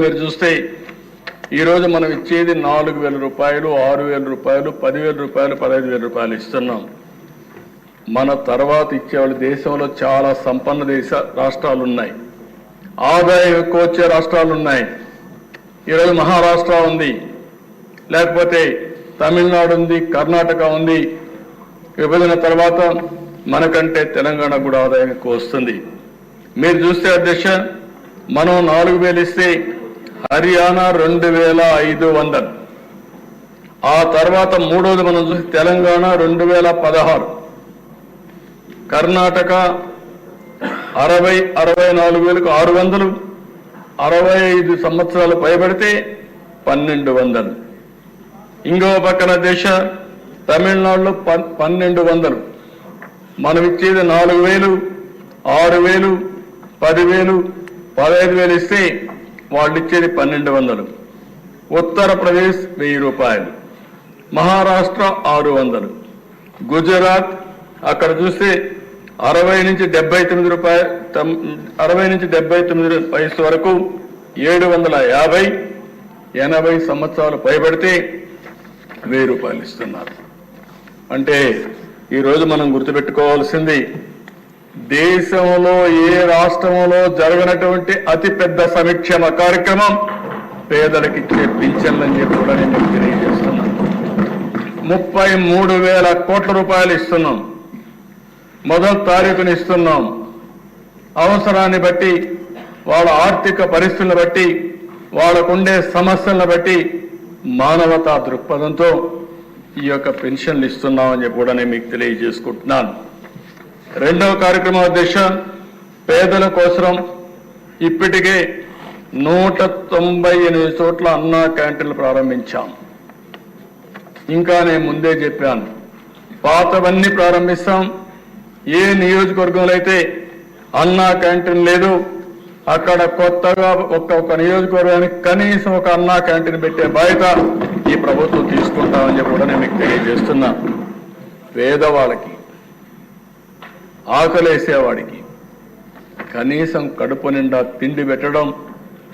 మీరు చూస్తే ఈరోజు మనం ఇచ్చేది 4,000 రూపాయలు, 6,000 రూపాయలు, 10,000 రూపాయలు, 15,000 రూపాయలు ఇస్తున్నాం. మన తర్వాత ఇచ్చేవాళ్ళు దేశంలో చాలా సంపన్న రాష్ట్రాలు ఉన్నాయి, ఆదాయం ఎక్కువ వచ్చే రాష్ట్రాలు ఉన్నాయి. ఈరోజు మహారాష్ట్ర ఉంది, లేకపోతే తమిళనాడు ఉంది, కర్ణాటక ఉంది. విభజన తర్వాత మనకంటే తెలంగాణ కూడా ఆదాయం ఎక్కువ వస్తుంది. మీరు చూస్తే అధ్యక్ష, మనం 4,000 ఇస్తే హర్యానా 2,500, ఆ తర్వాత మూడోది మనం చూస్తే తెలంగాణ 2,016, కర్ణాటక 64,600, 65 సంవత్సరాలు పైబడితే 1,200. ఇంకో పక్కన దేశ తమిళనాడులో 1,200. మనం ఇచ్చేది 4,000, 6,000, 10,000, 15,000 ఇస్తే వాళ్ళు ఇచ్చేది 1,200. ఉత్తరప్రదేశ్ 1,000 రూపాయలు, మహారాష్ట్ర 600, గుజరాత్ అక్కడ చూస్తే 60 నుంచి 79 రూపాయలు, 60 నుంచి 79 వయసు వరకు 750, 80 సంవత్సరాలు పైబడితే 1,000 రూపాయలు ఇస్తున్నారు. అంటే ఈరోజు మనం గుర్తుపెట్టుకోవాల్సింది, దేశంలో ఏ రాష్ట్రంలో జరగనటువంటి అతిపెద్ద సంక్షేమ కార్యక్రమం పేదలకు ఇచ్చే పింఛన్లని చెప్పి కూడా నేను తెలియజేస్తున్నాను. 33,000 కోట్ల రూపాయలు ఇస్తున్నాం. మొదటి తారీఖుని ఇస్తున్నాం. అవసరాన్ని బట్టి, వాళ్ళ ఆర్థిక పరిస్థితులను బట్టి, వాళ్ళకుండే సమస్యలను బట్టి మానవతా దృక్పథంతో ఈ యొక్క పెన్షన్లు ఇస్తున్నామని చెప్పి కూడా నేను మీకు తెలియజేసుకుంటున్నాను. రెండవ కార్యక్రమం అధ్యక్ష, పేదల కోసం ఇప్పటికే 198 చోట్ల అన్నా క్యాంటీన్లు ప్రారంభించాం. ఇంకా నేను ముందే చెప్పాను, పాతవన్నీ ప్రారంభిస్తాం. ఏ నియోజకవర్గంలో అయితే అన్నా క్యాంటీన్ లేదు, అక్కడ కొత్తగా ఒక్కొక్క నియోజకవర్గానికి కనీసం ఒక అన్నా క్యాంటీన్ పెట్టే బాధ్యత ఈ ప్రభుత్వం తీసుకుంటామని చెప్పి కూడా నేను మీకు తెలియజేస్తున్నా. పేదవాళ్ళకి, ఆకలేసేవాడికి కనీసం కడుపు నిండా తిండి పెట్టడం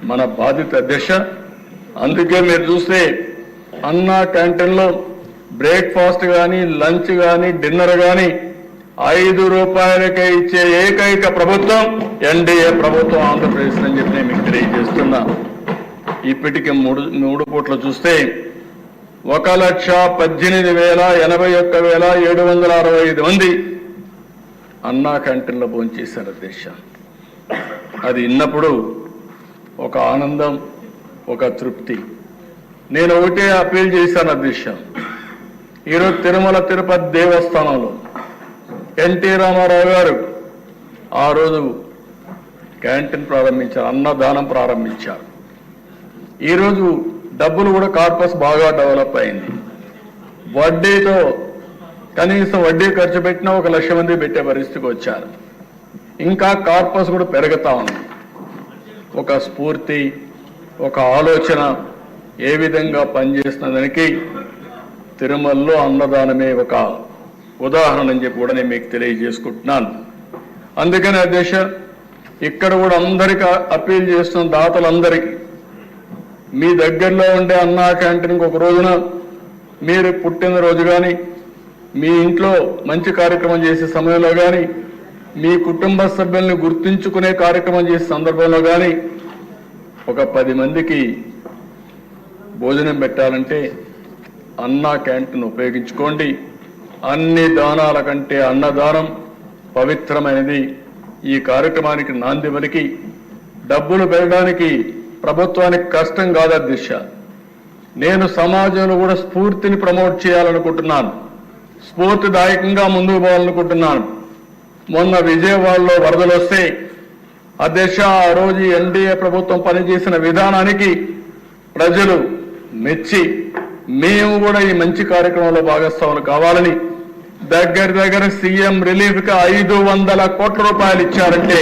మన బాధ్యత అధ్యక్ష. అందుకే మీరు చూస్తే అన్నా క్యాంటీన్లో బ్రేక్ఫాస్ట్ కానీ, లంచ్ కానీ, డిన్నర్ కానీ 5 రూపాయలకే ఇచ్చే ఏకైక ప్రభుత్వం ఎన్డీఏ ప్రభుత్వం ఆంధ్రప్రదేశ్ అని చెప్పి నేను మీకు తెలియజేస్తున్నా. ఇప్పటికి మూడు పూట్ల చూస్తే 1,18,81,765 మంది అన్నా క్యాంటీన్లో భోంచేశారు అధ్యక్ష. అది విన్నప్పుడు ఒక ఆనందం, ఒక తృప్తి. నేను ఒకటే అప్పీల్ చేశాను అధ్యక్ష, ఈరోజు తిరుమల తిరుపతి దేవస్థానంలో ఎన్టీ రామారావు గారు ఆ రోజు క్యాంటీన్ ప్రారంభించారు, అన్నదానం ప్రారంభించారు. ఈరోజు డబ్బులు కూడా కార్పస్ బాగా డెవలప్ అయింది. వడ్డీతో కనీసం వడ్డీ ఖర్చు పెట్టినా 1,00,000 మంది పెట్టే పరిస్థితికి వచ్చారు. ఇంకా కార్పస్ కూడా పెరుగుతా ఉంది. ఒక స్ఫూర్తి, ఒక ఆలోచన ఏ విధంగా పనిచేస్తున్న దానికి తిరుమలలో అన్నదానమే ఒక ఉదాహరణ అని చెప్పి కూడా నేను మీకు తెలియజేసుకుంటున్నాను. అందుకని అధ్యక్ష, ఇక్కడ కూడా అందరికీ అప్పీల్ చేస్తున్న దాతలందరికీ, మీ దగ్గరలో ఉండే అన్నా క్యాంటీన్కి ఒక రోజున మీరు పుట్టినరోజు కానీ, మీ ఇంట్లో మంచి కార్యక్రమం చేసే సమయంలో కానీ, మీ కుటుంబ సభ్యుల్ని గుర్తుంచుకునే కార్యక్రమం చేసే సందర్భంలో కానీ ఒక 10 మందికి భోజనం పెట్టాలంటే అన్నా క్యాంటీన్ ఉపయోగించుకోండి. అన్ని దానాల కంటే అన్నదానం పవిత్రమైనది. ఈ కార్యక్రమానికి నాంది పలికి డబ్బులు పెరగడానికి ప్రభుత్వానికి కష్టం కాదు అధ్యక్ష. నేను సమాజంలో కూడా స్ఫూర్తిని ప్రమోట్ చేయాలనుకుంటున్నాను, స్ఫూర్తిదాయకంగా ముందుకు పోవాలనుకుంటున్నాను. మొన్న విజయవాడలో వరదలు వస్తే అధ్యక్ష, ఆ రోజు ఎన్డీఏ ప్రభుత్వం పనిచేసిన విధానానికి ప్రజలు మెచ్చి మేము కూడా ఈ మంచి కార్యక్రమంలో భాగస్వాములు కావాలని దగ్గర సీఎం రిలీఫ్ కి 500 కోట్ల రూపాయలు ఇచ్చారంటే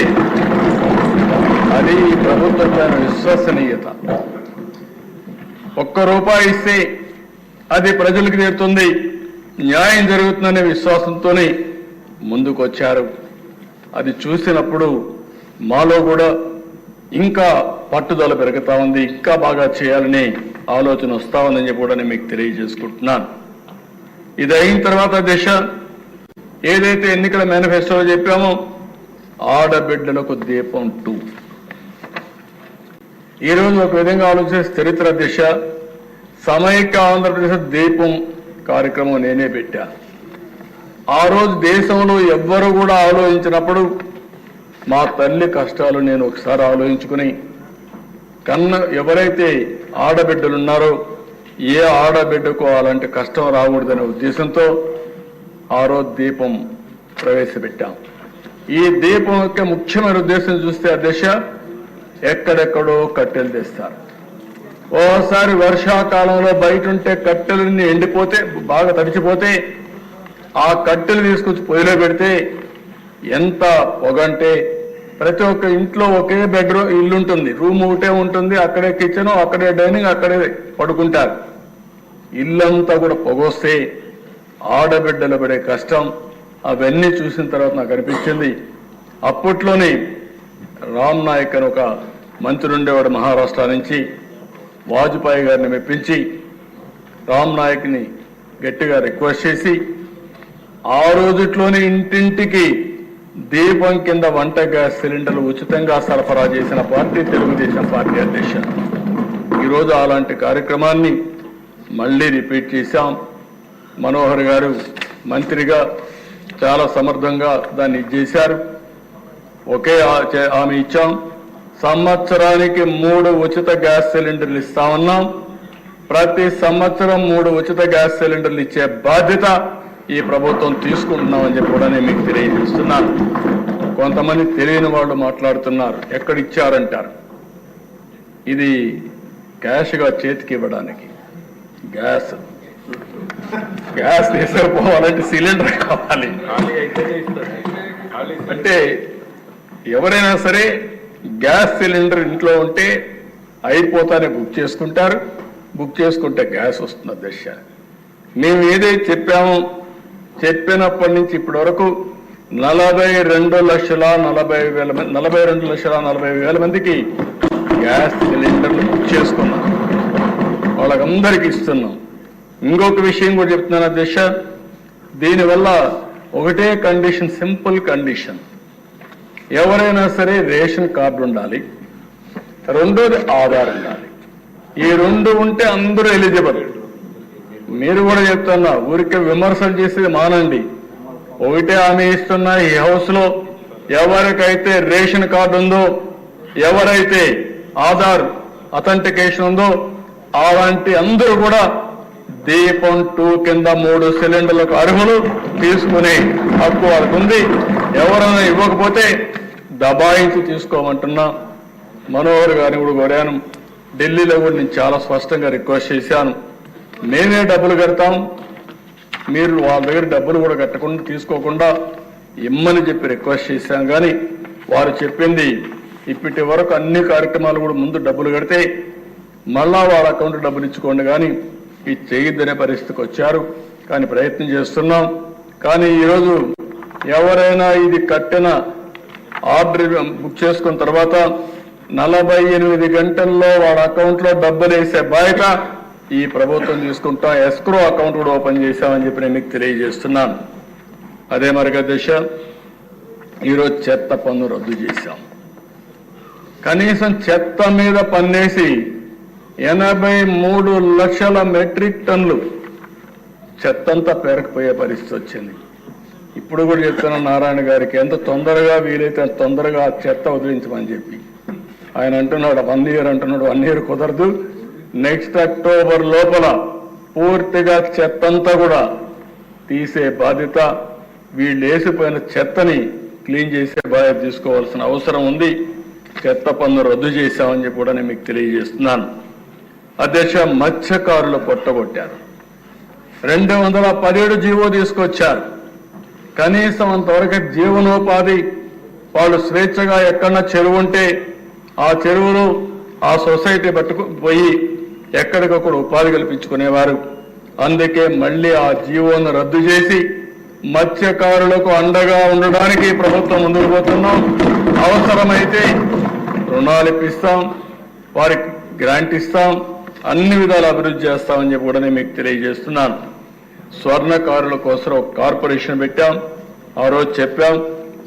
అది ఈ ప్రభుత్వం పైన విశ్వసనీయత. ₹1 ఇస్తే అది ప్రజలకు చేరుతుంది, న్యాయం జరుగుతుందనే విశ్వాసంతోనే ముందుకు వచ్చారు. అది చూసినప్పుడు మాలో కూడా ఇంకా పట్టుదల పెరుగుతా ఉంది, ఇంకా బాగా చేయాలని ఆలోచన వస్తా ఉందని చెప్పి కూడా నేను మీకు తెలియజేసుకుంటున్నాను. ఇది అయిన తర్వాత దిశ ఏదైతే ఎన్నికల మేనిఫెస్టోలో చెప్పామో ఆడబిడ్డలకు దీపం 2. ఈరోజు ఒక విధంగా ఆలోచిస్తే చరిత్ర దిశ సమైక్య ఆంధ్రప్రదేశ్ దీపం కార్యక్రమం నేనే పెట్టా. ఆ రోజు దేశంలో ఎవ్వరు కూడా ఆలోచించినప్పుడు మా తల్లి కష్టాలు నేను ఒకసారి ఆలోచించుకుని ఎవరైతే ఆడబిడ్డలు ఉన్నారో ఏ ఆడబిడ్డకు అలాంటి కష్టం రాకూడదనే ఉద్దేశంతో ఆ రోజు దీపం ప్రవేశపెట్టాం. ఈ దీపం యొక్క ముఖ్యమైన ఉద్దేశం చూస్తే ఆ దిశ ఎక్కడెక్కడో కట్టెలు తెస్తారు. ఓసారి వర్షాకాలంలో బయట ఉంటే కట్టెలన్నీ ఎండిపోతే బాగా తడిచిపోతే ఆ కట్టెలు తీసుకొచ్చి పొయ్యిలో పెడితే ఎంత పొగంటే ప్రతి ఒక్క ఇంట్లో ఒకే బెడ్రూమ్ ఇల్లు ఉంటుంది, రూమ్ ఒకటే ఉంటుంది, అక్కడే కిచెన్, అక్కడే డైనింగ్, అక్కడే పడుకుంటారు. ఇల్లంతా కూడా పొగొస్తే ఆడబిడ్డలు పడే కష్టం అవన్నీ చూసిన తర్వాత నాకు అనిపించింది. అప్పట్లోనే రామ్ నాయక్ అని ఒక మంత్రి ఉండేవాడు మహారాష్ట్ర నుంచి, వాజ్పేయి గారిని మెప్పించి రామ్ నాయక్ని గట్టిగా రిక్వెస్ట్ చేసి ఆ రోజుట్లోనే ఇంటింటికి దీపం కింద వంట గ్యాస్ సిలిండర్లు ఉచితంగా సరఫరా చేసిన పార్టీ తెలుగుదేశం పార్టీ అధ్యక్ష. ఈరోజు అలాంటి కార్యక్రమాన్ని మళ్ళీ రిపీట్ చేశాం. మనోహర్ గారు మంత్రిగా చాలా సమర్థంగా దాన్ని చేశారు. ఒకే హామీ ఇచ్చాం, సంవత్సరానికి 3 ఉచిత గ్యాస్ సిలిండర్లు ఇస్తామన్నాం. ప్రతి సంవత్సరం 3 ఉచిత గ్యాస్ సిలిండర్లు ఇచ్చే బాధ్యత ఈ ప్రభుత్వం తీసుకుంటున్నామని చెప్పి కూడా నేను మీకు తెలియజేస్తున్నాను. కొంతమంది తెలియని వాళ్ళు మాట్లాడుతున్నారు, ఎక్కడిచ్చారంటారు. ఇది క్యాష్గా చేతికి ఇవ్వడానికి, గ్యాస్ తీసుకుపోవాలంటే సిలిండర్ కావాలి. అంటే ఎవరైనా సరే గ్యాస్ సిలిండర్ ఇంట్లో ఉంటే అయిపోతానే బుక్ చేసుకుంటారు. బుక్ చేసుకుంటే గ్యాస్ వస్తున్న దశ. మేము ఏదైతే చెప్పామో చెప్పినప్పటి నుంచి ఇప్పటి వరకు 42,40,000 మందికి గ్యాస్ సిలిండర్లు బుక్ చేసుకున్నాం. వాళ్ళకందరికీ ఇస్తున్నాం. ఇంకొక విషయం కూడా చెప్తున్నాను అధ్యక్ష, దీనివల్ల ఒకటే కండిషన్, సింపుల్ కండిషన్, ఎవరైనా సరే రేషన్ కార్డు ఉండాలి, రెండోది ఆధార్ ఉండాలి. ఈ 2 ఉంటే అందరూ ఎలిజిబుల్. మీరు కూడా చెప్తున్నా, ఊరికే విమర్శలు చేసేది మానండి. ఒకటే హామీ ఇస్తున్నా, ఈ హౌస్ లో ఎవరికైతే రేషన్ కార్డు ఉందో, ఎవరైతే ఆధార్ అథెంటికేషన్ ఉందో అలాంటి అందరూ కూడా దీపం 2 కింద 3 సిలిండర్లకు అర్హులు, తీసుకునే హక్కు వాళ్ళకు ఉంది. ఎవరైనా ఇవ్వకపోతే దబాయించి తీసుకోమంటున్నా. మనోహర్ గారిని కూడా కోరాను, ఢిల్లీలో కూడా నేను చాలా స్పష్టంగా రిక్వెస్ట్ చేశాను, మేమే డబ్బులు కడతాం, మీరు వాళ్ళ దగ్గర డబ్బులు కూడా కట్టకుండా తీసుకోకుండా ఇమ్మని చెప్పి రిక్వెస్ట్ చేశాం. కానీ వారు చెప్పింది ఇప్పటి వరకు అన్ని కార్యక్రమాలు కూడా ముందు డబ్బులు కడితే మళ్ళా వాళ్ళ అకౌంట్ డబ్బులు ఇచ్చుకోండి, కానీ ఇది చేయొద్దనే పరిస్థితికి వచ్చారు. కానీ ప్రయత్నం చేస్తున్నాం. కానీ ఈరోజు ఎవరైనా ఇది కట్టిన ఆర్డర్ బుక్ చేసుకున్న తర్వాత 48 గంటల్లో వాళ్ళ అకౌంట్లో డబ్బులు వేసే బాధ్యత ఈ ప్రభుత్వం తీసుకుంటాం. ఎస్క్రో అకౌంట్ కూడా ఓపెన్ చేశామని చెప్పి నేను మీకు తెలియజేస్తున్నాను. అదే మరిగా దిశ ఈరోజు చెత్త పన్ను రద్దు చేశాం. కనీసం చెత్త మీద పన్నేసి 83 లక్షల మెట్రిక్ టన్నులు చెత్తంతా పేరకపోయే పరిస్థితి వచ్చింది. ఇప్పుడు కూడా చెప్తున్నా నారాయణ గారికి, ఎంత తొందరగా వీలైతే అంత తొందరగా ఆ చెత్త వదిలించమని చెప్పి. ఆయన అంటున్నాడు 1 ఇయర్ అంటున్నాడు. 1 ఇయర్ కుదరదు, నెక్స్ట్ అక్టోబర్ లోపల పూర్తిగా చెత్తంతా కూడా తీసే బాధ్యత, వీళ్ళు వేసిపోయిన చెత్తని క్లీన్ చేసే బాధ్యత తీసుకోవాల్సిన అవసరం ఉంది. చెత్త పన్ను రద్దు చేశామని చెప్పి కూడా నేను మీకు తెలియజేస్తున్నాను. అధ్యక్ష, మత్స్యకారులు పొట్టగొట్టారు. 217 జీవో తీసుకొచ్చారు. కనీసం అంతవరకు జీవనోపాధి, వాళ్ళు స్వేచ్ఛగా ఎక్కడన్నా చెరువు ఉంటే ఆ చెరువులు ఆ సొసైటీ పోయి ఎక్కడికక్కడ ఉపాధి కల్పించుకునేవారు. అందుకే మళ్ళీ ఆ జీవోను రద్దు చేసి మత్స్యకారులకు అండగా ఉండడానికి ప్రభుత్వం ముందుకు పోతున్నాం. అవసరమైతే రుణాలు ఇప్పిస్తాం, వారికి గ్రాంట్ ఇస్తాం, అన్ని విధాల అభివృద్ధి చేస్తామని చెప్పి కూడా నేను మీకు తెలియజేస్తున్నాను. స్వర్ణకారుల కోసం ఒక కార్పొరేషన్ పెట్టాం. ఆ రోజు చెప్పాం,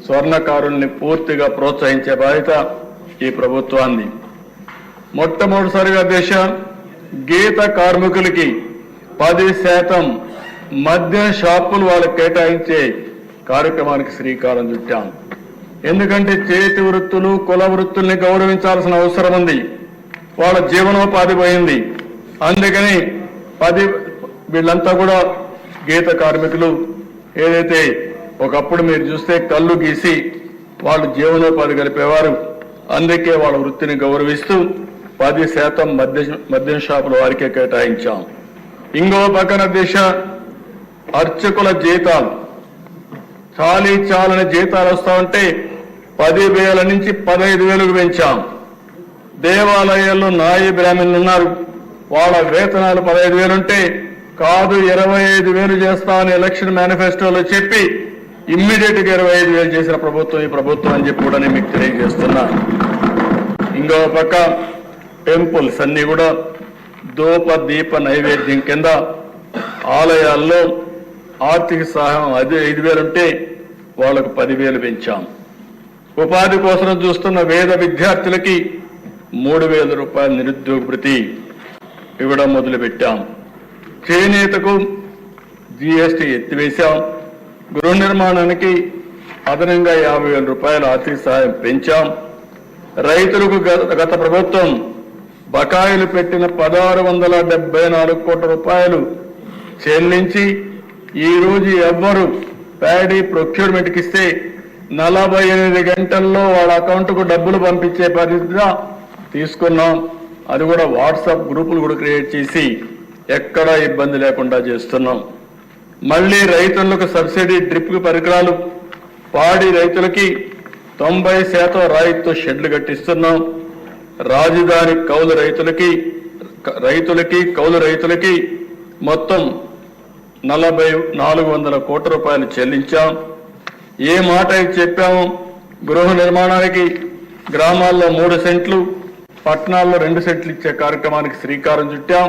స్వర్ణకారుల్ని పూర్తిగా ప్రోత్సహించే బాధ్యత ఈ ప్రభుత్వాన్ని. మొట్టమొదటిసారిగా గీత కార్మికులకి 10% మద్యం షాపులు వాళ్ళకి కేటాయించే కార్యక్రమానికి శ్రీకారం చుట్టాం. ఎందుకంటే చేతి వృత్తులు, కుల వృత్తుల్ని గౌరవించాల్సిన అవసరం ఉంది. వాళ్ళ జీవనోపాధి పోయింది. అందుకని వీళ్ళంతా కూడా గీత కార్మికులు ఏదైతే ఒకప్పుడు మీరు చూస్తే కళ్ళు గీసి వాళ్ళు జీవనోపాధి గడిపేవారు. అందుకే వాళ్ళ వృత్తిని గౌరవిస్తూ 10% మద్యం షాపుల వారికే కేటాయించాం. ఇంకో పక్కన అర్చకుల జీతాలు చాలని జీతాలు వస్తా ఉంటే 10,000 నుంచి 15,000కు పెంచాం. దేవాలయాల్లో నాయి బ్రాహ్మణులు ఉన్నారు, వాళ్ళ వేతనాలు 15,000 ఉంటే కాదు 25,000 చేస్తామని ఎలక్షన్ మేనిఫెస్టోలో చెప్పి ఇమ్మీడియట్ గా 25,000 చేసిన ప్రభుత్వం ఈ ప్రభుత్వం అని చెప్పి కూడా నేను మీకు తెలియజేస్తున్నా. ఇంకో పక్క టెంపుల్స్ అన్ని కూడా ధూప దీప నైవేద్యం కింద ఆలయాల్లో ఆర్థిక సహాయం 5,000 ఉంటే వాళ్ళకు 10,000 పెంచాం. ఉపాధి కోసం చూస్తున్న వేద విద్యార్థులకి 3,000 రూపాయల నిరుద్యోగ భృతి ఇవ్వడం మొదలుపెట్టాం. చేనేతకు జీఎస్టీ ఎత్తివేశాం. గృహ నిర్మాణానికి అదనంగా 50,000 రూపాయల ఆర్థిక సహాయం పెంచాం. రైతులకు గత ప్రభుత్వం బకాయిలు పెట్టిన 1,674 కోట్ల రూపాయలు చెల్లించి ఈ రోజు ఎవ్వరు ప్యాడీ ప్రొక్యూర్మెంట్కి ఇస్తే 48 గంటల్లో వాళ్ళ అకౌంట్కు డబ్బులు పంపించే పరిస్థితిగా తీసుకున్నాం. అది కూడా వాట్సాప్ గ్రూపులు కూడా క్రియేట్ చేసి ఎక్కడా ఇబ్బంది లేకుండా చేస్తున్నాం. మళ్ళీ రైతులకు సబ్సిడీ డ్రిప్ పరికరాలు, పాడి రైతులకి 90% రాయితీతో షెడ్లు కట్టిస్తున్నాం. రాజధాని కౌలు రైతులకి మొత్తం 400 కోట్ల రూపాయలు చెల్లించాం. ఏ మాట అయితే చెప్పామో గృహ నిర్మాణానికి గ్రామాల్లో 3 సెంట్లు, పట్టణాల్లో 2 సెంట్లు ఇచ్చే కార్యక్రమానికి శ్రీకారం చుట్టాం.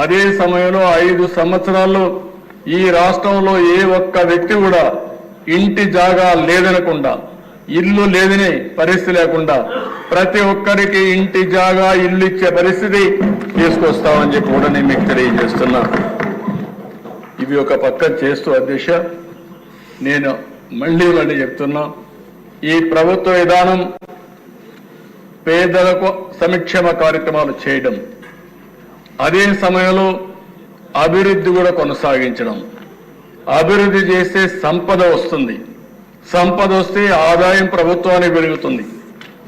అదే సమయంలో 5 సంవత్సరాల్లో ఈ రాష్ట్రంలో ఏ ఒక్క వ్యక్తి కూడా ఇంటి జాగా లేదనకుండా, ఇల్లు లేదనే పరిస్థితి లేకుండా ప్రతి ఒక్కరికి ఇంటి జాగా ఇల్లు ఇచ్చే పరిస్థితి తీసుకొస్తామని చెప్పి కూడా నేను మీకు తెలియజేస్తున్నా. ఇవి ఒక పక్కన చేస్తూ అధ్యక్ష, నేను మళ్ళీ చెప్తున్నా, ఈ ప్రభుత్వ విధానం పేదలకు సంక్షేమ కార్యక్రమాలు చేయడం, అదే సమయంలో అభివృద్ధి కూడా కొనసాగించడం. అభివృద్ధి చేస్తే సంపద వస్తుంది, సంపద వస్తే ఆదాయం ప్రభుత్వానికి పెరుగుతుంది,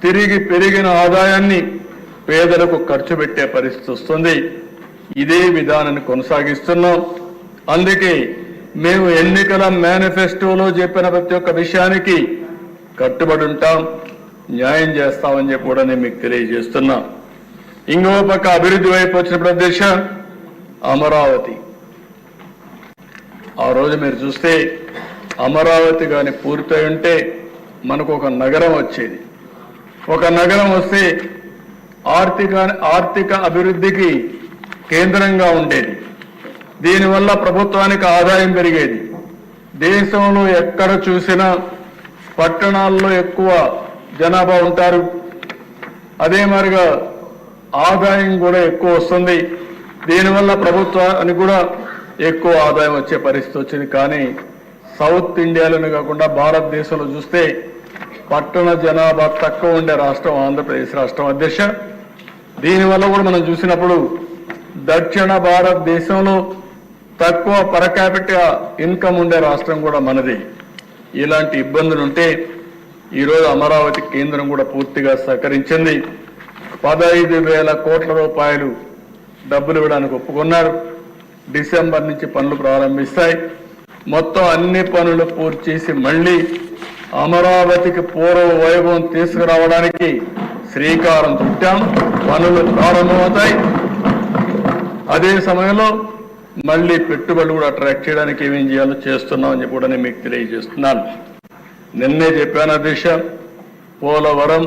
తిరిగి పెరిగిన ఆదాయాన్ని పేదలకు ఖర్చు పెట్టే పరిస్థితి వస్తుంది. ఇదే విధానాన్ని కొనసాగిస్తున్నాం. అందుకే మేము ఎన్నికల మేనిఫెస్టోలో చెప్పిన ప్రతి ఒక్క విషయానికి కట్టుబడి ఉంటాం, న్యాయం చేస్తామని చెప్పి కూడా నేను మీకు తెలియజేస్తున్నా. ఇంకో పక్క అభివృద్ధి వైపు వచ్చినప్పుడు అధ్యక్ష, అమరావతి ఆ రోజు మీరు చూస్తే అమరావతి కానీ పూర్తయి ఉంటే మనకు ఒక నగరం వచ్చేది. ఒక నగరం వస్తే ఆర్థిక అభివృద్ధికి కేంద్రంగా ఉండేది. దీనివల్ల ప్రభుత్వానికి ఆదాయం పెరిగేది. దేశంలో ఎక్కడ చూసినా పట్టణాల్లో ఎక్కువ జనాభా ఉంటారు, అదే మరిగా ఆదాయం కూడా ఎక్కువ వస్తుంది. దీనివల్ల ప్రభుత్వానికి కూడా ఎక్కువ ఆదాయం వచ్చే పరిస్థితి వచ్చింది. కానీ సౌత్ ఇండియాలోనే కాకుండా భారతదేశంలో చూస్తే పట్టణ జనాభా తక్కువ ఉండే రాష్ట్రం ఆంధ్రప్రదేశ్ రాష్ట్రం అధ్యక్ష. దీనివల్ల కూడా మనం చూసినప్పుడు దక్షిణ భారతదేశంలో తక్కువ పర్ క్యాపిటల్ ఇన్కమ్ ఉండే రాష్ట్రం కూడా మనది. ఇలాంటి ఇబ్బందులు ఉంటే ఈరోజు అమరావతి కేంద్రం కూడా పూర్తిగా సహకరించింది. 15,000 కోట్ల రూపాయలు డబ్బులు ఇవ్వడానికి ఒప్పుకున్నారు. డిసెంబర్ నుంచి పనులు ప్రారంభిస్తాయి. మొత్తం అన్ని పనులు పూర్తి చేసి మళ్ళీ అమరావతికి పూర్వ వైభవం తీసుకురావడానికి శ్రీకారం చుట్టాం. పనులు ప్రారంభమవుతాయి. అదే సమయంలో మళ్ళీ పెట్టుబడులు కూడా అట్రాక్ట్ చేయడానికి ఏమేం చేయాలో చేస్తున్నామని చెప్పి కూడా నేను మీకు తెలియజేస్తున్నాను. నిన్నే చెప్పాను అధ్యక్ష, పోలవరం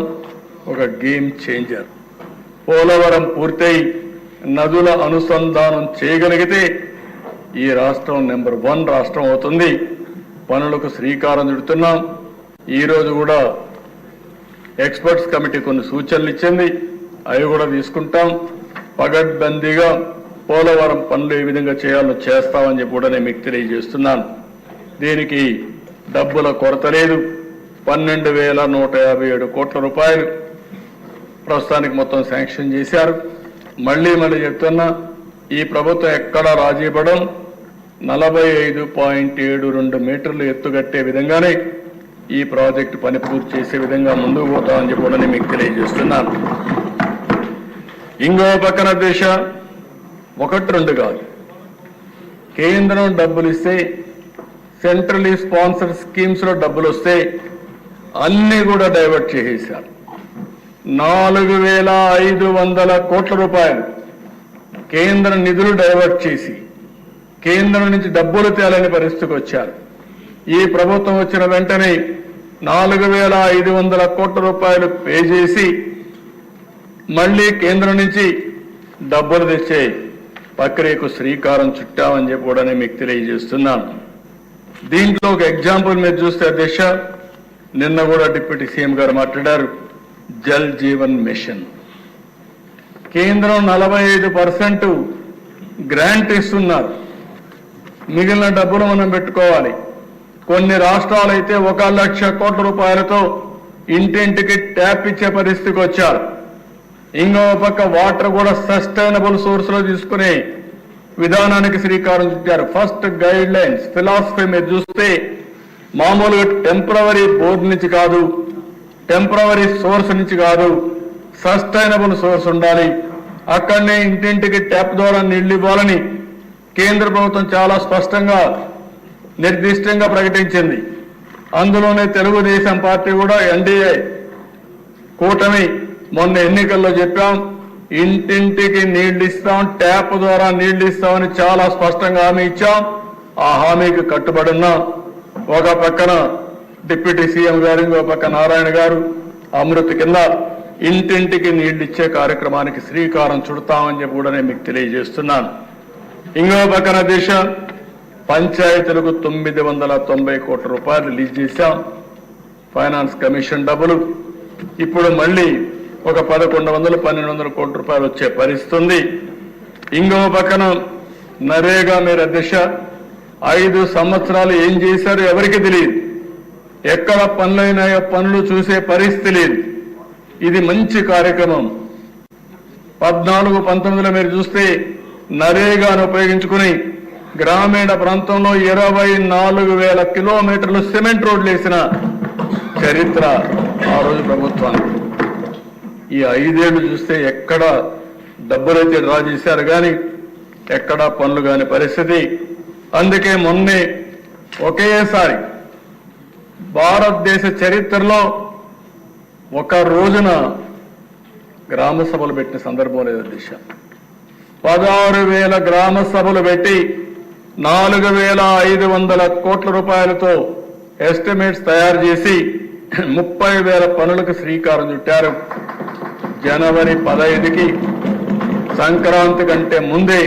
ఒక గేమ్ చేంజర్. పోలవరం పూర్తయి నదుల అనుసంధానం చేయగలిగితే ఈ రాష్ట్రం నెంబర్ 1 రాష్ట్రం అవుతుంది. పనులకు శ్రీకారం చుడుతున్నాం. ఈరోజు కూడా ఎక్స్పర్ట్స్ కమిటీ కొన్ని సూచనలు ఇచ్చింది, అవి కూడా తీసుకుంటాం. పగడ్బందీగా పోలవరం పనులు ఏ విధంగా చేయాలో చేస్తామని చెప్పి కూడా నేను మీకు తెలియజేస్తున్నాను. దీనికి డబ్బుల కొరత లేదు. 12,157 కోట్ల రూపాయలు ప్రస్తుతానికి మొత్తం శాంక్షన్ చేశారు. మళ్ళీ చెప్తున్నా, ఈ ప్రభుత్వం ఎక్కడా రాజీ పడం 45.72 మీటర్లు ఎత్తుగట్టే విధంగానే ఈ ప్రాజెక్టు పని పూర్తి చేసే విధంగా ముందుకు పోతామని చెప్పి కూడా నేను మీకు తెలియజేస్తున్నాను. ఇంకో పక్కన దేశ 1-2 కాదు, కేంద్రం డబ్బులు ఇస్తే, సెంట్రలీ స్పాన్సర్డ్ స్కీమ్స్ లో డబ్బులు వస్తే అన్ని కూడా డైవర్ట్ చేసేశారు. 4,500 కోట్ల రూపాయలు కేంద్ర నిధులు డైవర్ట్ చేసి కేంద్రం నుంచి డబ్బులు తేలని పరిస్థితికి వచ్చారు. ఈ ప్రభుత్వం వచ్చిన వెంటనే 4,500 కోట్ల రూపాయలు పే చేసి మళ్లీ కేంద్రం నుంచి డబ్బులు తెచ్చే ప్రక్రియకు శ్రీకారం చుట్టామని చెప్పి కూడా నేను మీకు తెలియజేస్తున్నాను. దీంట్లో ఒక ఎగ్జాంపుల్ మీరు చూస్తే అధ్యక్ష, నిన్న కూడా డిప్యూటీ సీఎం గారు మాట్లాడారు, జల్ జీవన్ మిషన్. కేంద్రం 45% గ్రాంట్ ఇస్తున్నారు, మిగిలిన డబ్బులు మనం పెట్టుకోవాలి. కొన్ని రాష్ట్రాలు అయితే 1,00,000 కోట్ల రూపాయలతో ఇంటింటికి ట్యాప్ ఇచ్చే పరిస్థితికి వచ్చారు. ఇంకో పక్క వాటర్ కూడా సస్టైనబుల్ సోర్స్ లో తీసుకునే విధానానికి శ్రీకారం చుట్టారు. ఫస్ట్ గైడ్ లైన్స్ ఫిలాసఫీ మీరు చూస్తే మామూలుగా టెంపరవరీ బోర్డు నుంచి కాదు, టెంపరవరీ సోర్స్ నుంచి కాదు, సస్టైనబుల్ సోర్స్ ఉండాలి. అక్కడనే ఇంటింటికి ట్యాప్ ద్వారా నీళ్లు ఇవ్వాలని కేంద్ర ప్రభుత్వం చాలా స్పష్టంగా నిర్దిష్టంగా ప్రకటించింది. అందులోనే తెలుగుదేశం పార్టీ కూడా ఎన్డీఏ కూటమి మొన్న ఎన్నికల్లో చెప్పాం, ఇంటింటికి నీళ్లు ఇస్తాం, ట్యాప్ ద్వారా నీళ్లు ఇస్తామని చాలా స్పష్టంగా హామీ ఇచ్చాం. ఆ హామీకి కట్టుబడి ఉన్నాం. ఒక పక్కన డిప్యూటీ సీఎం గారు, ఇంకో పక్క నారాయణ గారు అమృత్ కింద ఇంటింటికి నీళ్లు ఇచ్చే కార్యక్రమానికి శ్రీకారం చుడతామని చెప్పి కూడా నేను మీకు తెలియజేస్తున్నాను. ఇంకో పక్కన దేశ పంచాయతీలకు 990 కోట్ల రూపాయలు రిలీజ్ చేశాం, ఫైనాన్స్ కమిషన్ డబ్బులు. ఇప్పుడు మళ్ళీ ఒక 1,100-1,200 కోట్ల రూపాయలు వచ్చే పరిస్థితి ఉంది. ఇంకో పక్కన నరేగా మీరు అధ్యక్ష 5 సంవత్సరాలు ఏం చేశారో ఎవరికి తెలియదు, ఎక్కడ పనులైనాయో పనులు చూసే పరిస్థితి లేదు. ఇది మంచి కార్యక్రమం. 14-19లో మీరు చూస్తే నరేగాను ఉపయోగించుకుని గ్రామీణ ప్రాంతంలో 24,000 కిలోమీటర్లు సిమెంట్ రోడ్లు వేసిన చరిత్ర ఆ రోజు ప్రభుత్వానికి. ఈ 5 ఏళ్లు చూస్తే ఎక్కడ డబ్బులైతే డ్రా చేశారు కానీ ఎక్కడా పనులు కాని పరిస్థితి. అందుకే మొన్నే ఒకేసారి భారతదేశ చరిత్రలో ఒక రోజున గ్రామ సభలు పెట్టిన సందర్భం లేదు దిశ. 16,000 గ్రామ సభలు పెట్టి 4,500 కోట్ల రూపాయలతో ఎస్టిమేట్స్ తయారు చేసి 30,000 పనులకు శ్రీకారం చుట్టారు. జనవరి 15కి సంక్రాంతి కంటే ముందే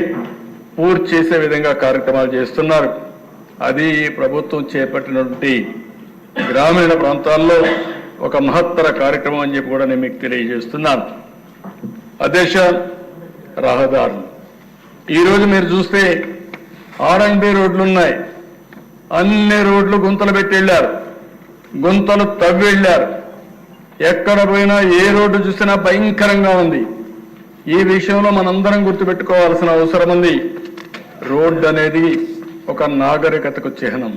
పూర్తి చేసే విధంగా కార్యక్రమాలు చేస్తున్నారు. అది ఈ ప్రభుత్వం చేపట్టినటువంటి గ్రామీణ ప్రాంతాల్లో ఒక మహత్తర కార్యక్రమం అని చెప్పి కూడా నేను మీకు తెలియజేస్తున్నాను. అధ్యక్ష, రహదారులు ఈరోజు మీరు చూస్తే R&B రోడ్లు ఉన్నాయి, అన్ని రోడ్లు గుంతలు పెట్టి వెళ్ళారు, గుంతలు తవ్వి వెళ్ళారు. ఎక్కడ పోయినా ఏ రోడ్డు చూసినా భయంకరంగా ఉంది. ఈ విషయంలో మనందరం గుర్తుపెట్టుకోవాల్సిన అవసరం ఉంది. రోడ్డు అనేది ఒక నాగరికతకు చిహ్నం.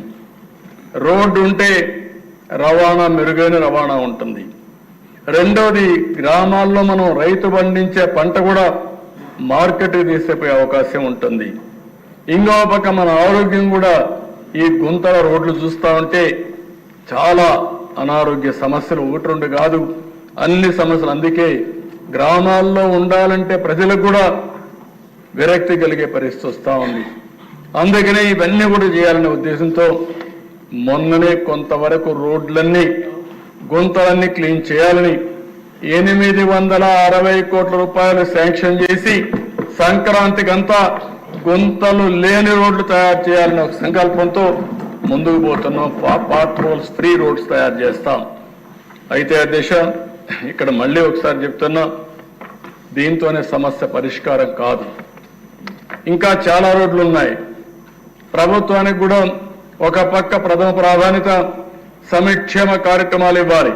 రోడ్డు ఉంటే రవాణా మెరుగైన రవాణా ఉంటుంది. రెండోది, గ్రామాల్లో మనం రైతు పండించే పంట కూడా మార్కెట్కి తీసుకుపోయే అవకాశం ఉంటుంది. ఇంకో పక్క మన ఆరోగ్యం కూడా ఈ గుంతల రోడ్లు చూస్తా ఉంటే చాలా అనారోగ్య సమస్యలు 1-2 కాదు, అన్ని సమస్యలు. అందుకే గ్రామాల్లో ఉండాలంటే ప్రజలకు కూడా విరక్తి కలిగే పరిస్థితి వస్తూ ఉంది. అందుకనే ఇవన్నీ కూడా చేయాలనే ఉద్దేశంతో మొన్ననే కొంతవరకు రోడ్లన్నీ గుంతలన్నీ క్లీన్ చేయాలని 860 కోట్ల రూపాయలు శాంక్షన్ చేసి సంక్రాంతికంతా గుంతలు లేని రోడ్లు తయారు చేయాలని ఒక సంకల్పంతో ముందుకు పోతున్నాం. పాత్ హోల్స్ ఫ్రీ రోడ్స్ తయారు చేస్తాం. అయితే అధ్యక్ష, ఇక్కడ మళ్ళీ ఒకసారి చెప్తున్నా, దీంతోనే సమస్య పరిష్కారం కాదు. ఇంకా చాలా రోడ్లు ఉన్నాయి. ప్రభుత్వానికి కూడా ఒక పక్క ప్రథమ ప్రాధాన్యత సంక్షేమ కార్యక్రమాలు ఇవ్వాలి.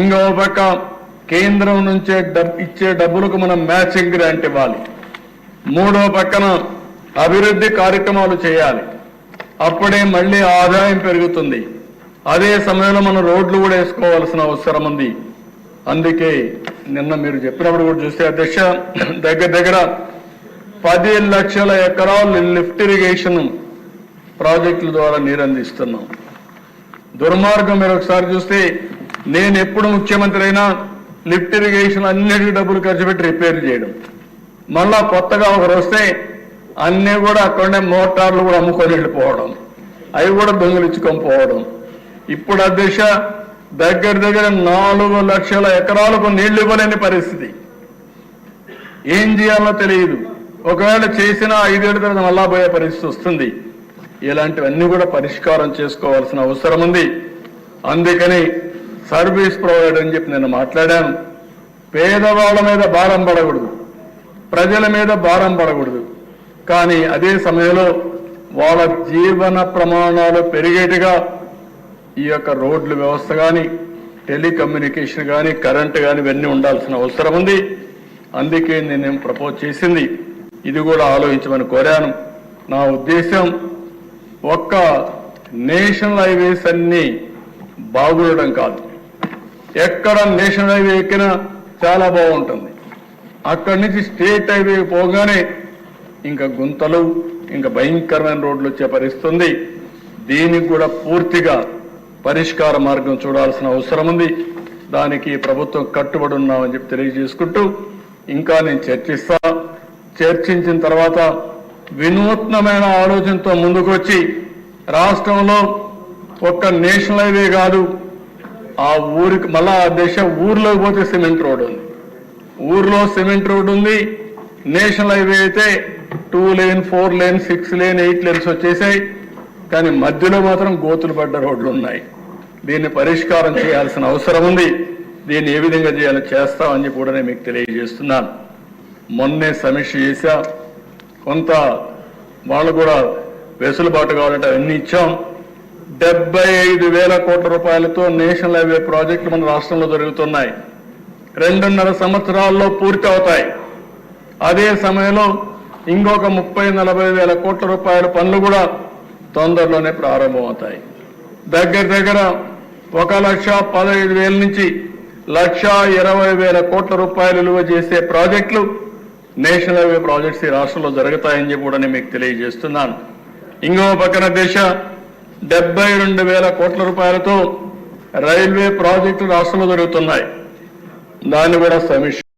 ఇంకో పక్క కేంద్రం నుంచే ఇచ్చే డబ్బులకు మనం మ్యాచింగ్ గ్రాంట్ ఇవ్వాలి. మూడో పక్కన అభివృద్ధి కార్యక్రమాలు చేయాలి. అప్పుడే మళ్ళీ ఆదాయం పెరుగుతుంది. అదే సమయంలో మనం రోడ్లు కూడా వేసుకోవాల్సిన అవసరం ఉంది. అందుకే నిన్న మీరు చెప్పినప్పుడు కూడా చూస్తే అధ్యక్ష, దగ్గర 10 లక్షల ఎకరాలు లిఫ్ట్ ఇరిగేషన్ ప్రాజెక్టుల ద్వారా నీరు అందిస్తున్నాం. దుర్మార్గం మీరు ఒకసారి చూస్తే, నేను ఎప్పుడు ముఖ్యమంత్రి అయినా లిఫ్ట్ ఇరిగేషన్ అన్నిటికీ డబ్బులు ఖర్చు పెట్టి రిపేర్ చేయడం, మళ్ళా కొత్తగా ఒకరు వస్తే అన్నీ కూడా అక్కడనే మోటార్లు కూడా అమ్ముకొని వెళ్ళిపోవడం, అవి కూడా దొంగిలించుకొని పోవడం. ఇప్పుడు అధ్యక్ష, దగ్గర 4 లక్షల ఎకరాలకు నీళ్లు ఇవ్వలేని పరిస్థితి. ఏం చేయాలో తెలియదు. ఒకవేళ చేసినా 5 ఏళ్ల తర్వాత మళ్ళా పోయే పరిస్థితి వస్తుంది. ఇలాంటివన్నీ కూడా పరిష్కారం చేసుకోవాల్సిన అవసరం ఉంది. అందుకని సర్వీస్ ప్రొవైడర్ అని చెప్పి నేను మాట్లాడాను. పేదవాళ్ళ మీద భారం పడకూడదు, ప్రజల మీద భారం పడకూడదు. కానీ అదే సమయంలో వాళ్ళ జీవన ప్రమాణాలు పెరిగేట్టుగా ఈ యొక్క రోడ్ల వ్యవస్థ కానీ, టెలికమ్యూనికేషన్ కానీ, కరెంటు కానీ ఇవన్నీ ఉండాల్సిన అవసరం ఉంది. అందుకే నేను ప్రపోజ్ చేసింది ఇది కూడా ఆలోచించమని కోరాను. నా ఉద్దేశం ఒక్క నేషనల్ హైవేస్ అన్ని బాగుండడం కాదు. ఎక్కడ నేషనల్ హైవే ఎక్కినా చాలా బాగుంటుంది. అక్కడి నుంచి స్టేట్ హైవే పోగానే ఇంకా గుంతలు, ఇంకా భయంకరమైన రోడ్లు వచ్చే పరిస్థితుంది. దీనికి కూడా పూర్తిగా పరిష్కార మార్గం చూడాల్సిన అవసరం ఉంది. దానికి ప్రభుత్వం కట్టుబడి ఉన్నామని చెప్పి తెలియజేసుకుంటూ, ఇంకా నేను చర్చించిన తర్వాత వినూత్నమైన ఆలోచనతో ముందుకు వచ్చి రాష్ట్రంలో ఒక్క నేషనల్ హైవే కాదు, ఆ ఊరికి మళ్ళా ఊర్లోకి పోతే సిమెంట్ రోడ్ ఉంది, ఊర్లో సిమెంట్ రోడ్ ఉంది. నేషనల్ హైవే అయితే 2 లేన్ 4 లేన్ 6 లేన్ 8 లేన్స్ వచ్చేసాయి. కానీ మధ్యలో మాత్రం గోతులు పడ్డ రోడ్లు ఉన్నాయి. దీన్ని పరిష్కారం చేయాల్సిన అవసరం ఉంది. దీన్ని ఏ విధంగా చేయాలో చేస్తామని చెప్పి కూడా నేను మీకు తెలియజేస్తున్నాను. మొన్నే సమీక్ష చేశా. కొంత వాళ్ళు కూడా వెసులుబాటు కావాలంటే అవన్నీ ఇచ్చాం. 75,000 కోట్ల రూపాయలతో నేషనల్ హైవే ప్రాజెక్టులు మన రాష్ట్రంలో జరుగుతున్నాయి. 2.5 సంవత్సరాల్లో పూర్తి అవుతాయి. అదే సమయంలో ఇంకొక 30-40 కోట్ల రూపాయల పనులు కూడా తొందరలోనే ప్రారంభమవుతాయి. దగ్గర 1,15,000 నుంచి 1,20,000 కోట్ల రూపాయలు విలువ చేసే ప్రాజెక్టులు నేషనల్ హైవే ప్రాజెక్ట్స్ ఈ రాష్ట్రంలో జరుగుతాయని చెప్పి కూడా నేను మీకు తెలియజేస్తున్నాను. ఇంకో పక్కన 72,000 కోట్ల రూపాయలతో రైల్వే ప్రాజెక్టులు రాష్ట్రంలో జరుగుతున్నాయి. దాన్ని కూడా సమీక్ష